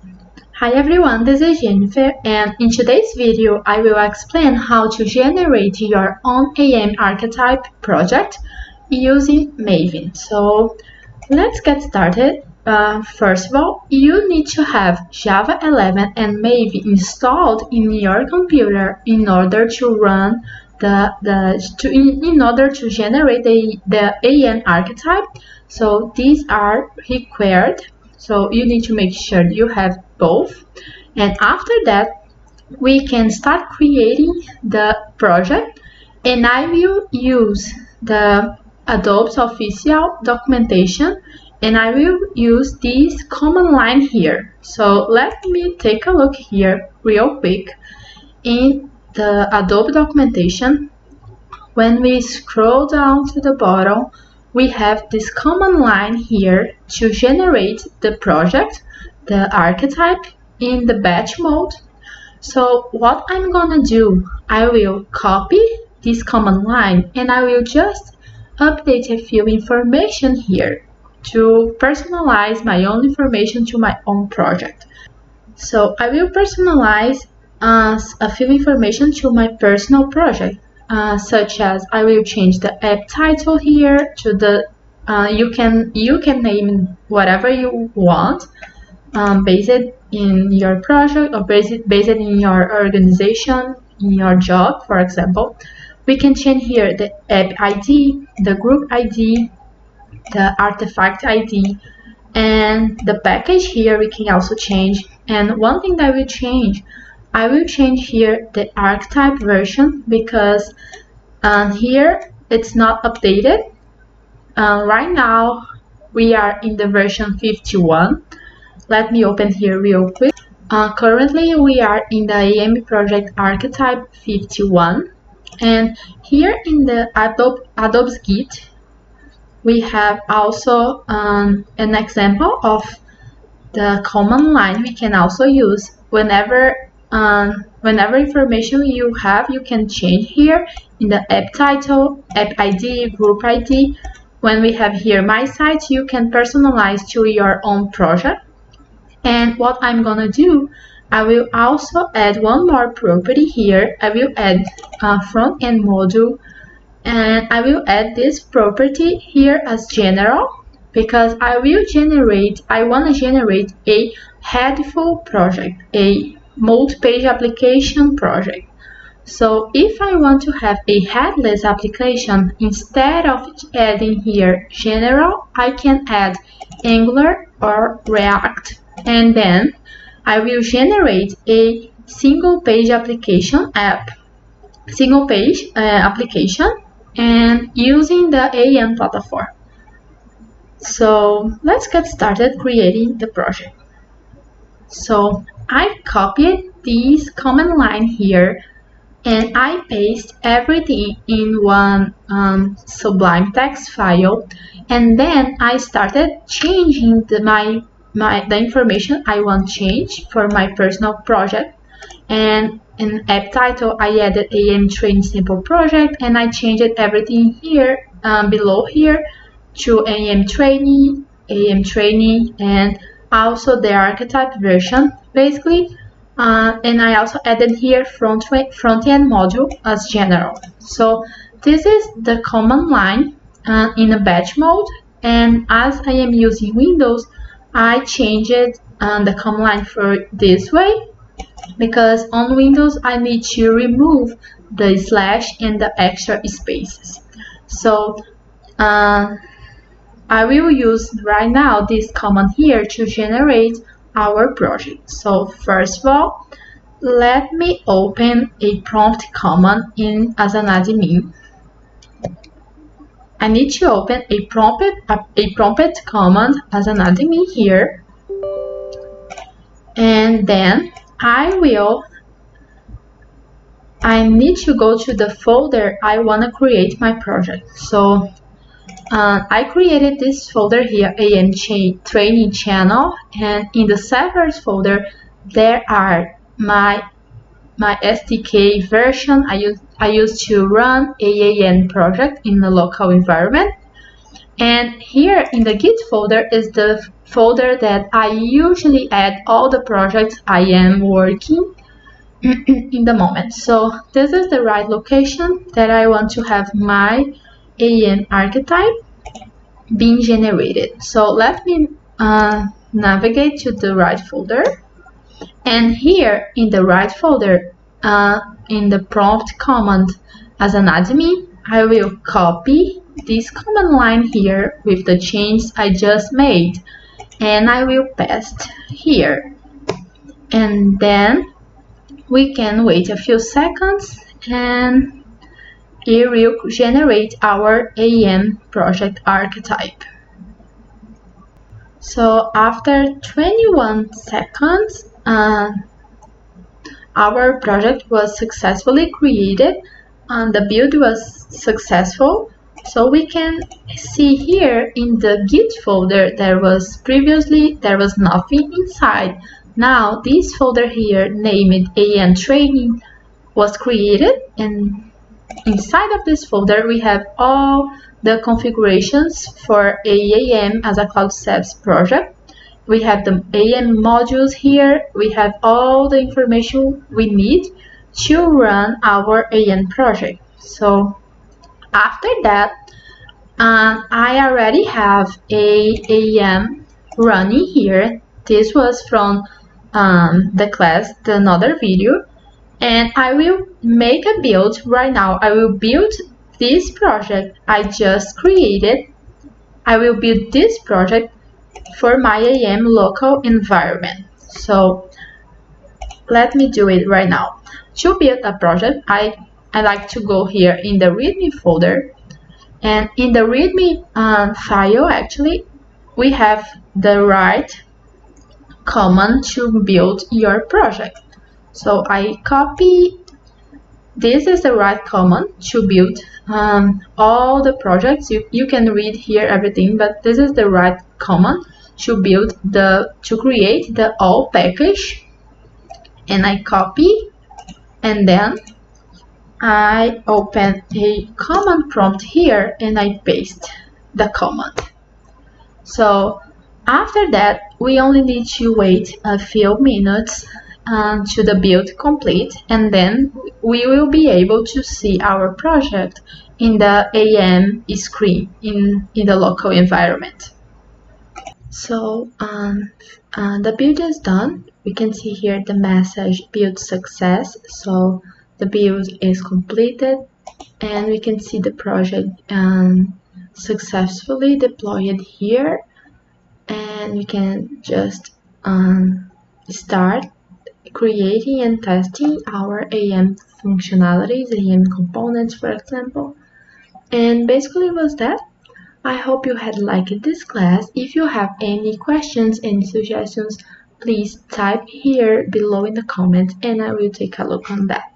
Hi everyone, this is Jennifer, and in today's video I will explain how to generate your own AEM Archetype project using Maven. So let's get started. First of all, you need to have Java 11 and Maven installed in your computer in order to run in order to generate the AEM Archetype. So these are required. So you need to make sure you have both, and after that we can start creating the project, and I will use the Adobe's official documentation, and I will use this command line here. So let me take a look here real quick in the Adobe documentation. When we scroll down to the bottom, we have this command line here to generate the project, the archetype, in the batch mode. So what I'm gonna do, I will copy this command line and I will just update a few information here to personalize my own information to my own project. So I will personalize a few information to my personal project, such as I will change the app title here to the you can name whatever you want, based in your project or based in your organization, in your job, for example. We can change here the app ID, the group ID, the artifact ID, and the package here we can also change. And one thing that I will change here the archetype version, because here it's not updated. Right now we are in the version 51. Let me open here real quick. Currently we are in the AEM project archetype 51, and here in the Adobe's Git we have also an example of the command line we can also use whenever information you have, you can change here in the app title, app ID, group ID. When we have here my site, you can personalize to your own project. And what I'm gonna do, I will also add one more property here. I will add a front-end module, and I will add this property here as general, because I want to generate a headful project, a multi-page application project. So if I want to have a headless application, instead of adding here general, I can add Angular or React, and then I will generate a single page application and using the AEM platform. So let's get started creating the project. So I copied this command line here and I paste everything in one Sublime text file, and then I started changing the information I want to change for my personal project. And in app title I added AEM training sample project, and I changed everything here below here to AEM training, and also the archetype version basically. And I also added here front-end module as general. So this is the command line in a batch mode, and as I am using Windows, I changed the command line for this way, because on Windows I need to remove the slash and the extra spaces. So I will use right now this command here to generate our project. So first of all, let me open a prompt command as an admin. I need to open a prompt command as an admin here, and then I need to go to the folder I want to create my project. So I created this folder here, AEM training channel, and in the servers folder there are my SDK version I use to run AEM project in the local environment. And here in the Git folder is the folder that I usually add all the projects I am working in the moment. So this is the right location that I want to have my AEM archetype being generated. So let me navigate to the right folder, and here in the right folder, in the prompt command as an admin, I will copy this command line here with the change I just made, and I will paste here, and then we can wait a few seconds and it will generate our AEM project archetype. So after 21 seconds, our project was successfully created and the build was successful. So we can see here in the Git folder there was nothing inside. Now this folder here named AEM training was created, and inside of this folder we have all the configurations for AEM as a Cloud SaaS project. We have the AEM modules here. We have all the information we need to run our AEM project. So after that, I already have a AEM running here. This was from the class, another video, and I will make a build right now. I will build this project I just created. I will build this project for my AEM local environment. So let me do it right now. To build a project, I like to go here in the README folder, and in the README file, actually, we have the right command to build your project. So I copy. This is the right command to build all the projects. You can read here everything, but this is the right command to create the all package. And I copy, and then I open a command prompt here and I paste the command. So after that, we only need to wait a few minutes to the build complete, and then we will be able to see our project in the AEM screen in the local environment. So the build is done. We can see here the message build success. So the build is completed, and we can see the project successfully deployed here, and we can just start creating and testing our AEM functionalities, AEM components, for example. And basically was that. I hope you had liked this class. If you have any questions, any suggestions, please type here below in the comments and I will take a look on that.